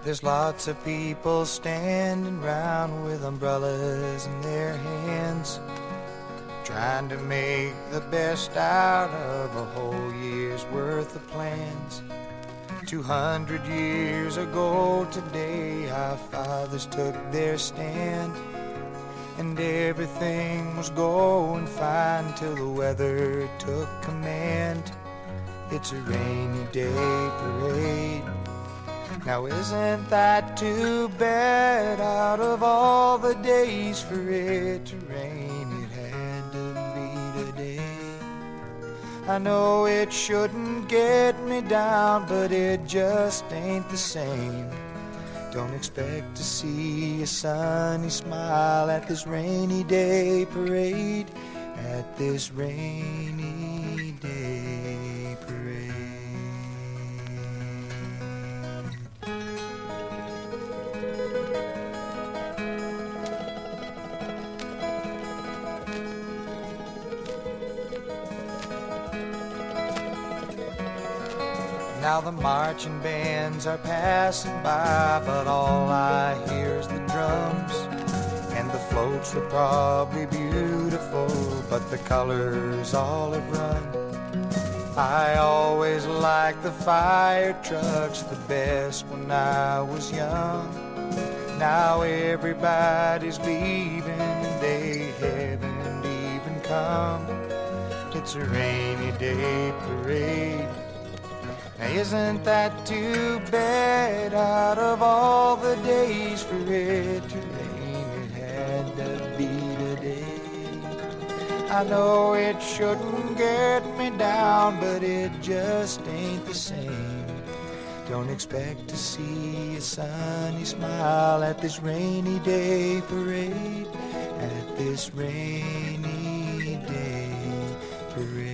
There's lots of people standing round with umbrellas in their hands, trying to make the best out of a whole year's worth of plans. 200 years ago today, our fathers took their stand, and everything was going fine till the weather took command. It's a rainy day parade. Now isn't that too bad? Out of all the days for it to rain, it had to be today. I know it shouldn't get me down, but it just ain't the same. Don't expect to see a sunny smile at this rainy day parade, at this rainy day parade. Now the marching bands are passing by, but all I hear is the drums. And the floats were probably beautiful, but the colors all have run. I always liked the fire trucks the best when I was young. Now everybody's leaving and they haven't even come. It's a rainy day parade. Now isn't that too bad? Out of all the days for it to rain, it had to be today. I know it shouldn't get me down, but it just ain't the same. Don't expect to see a sunny smile at this rainy day parade, at this rainy day parade.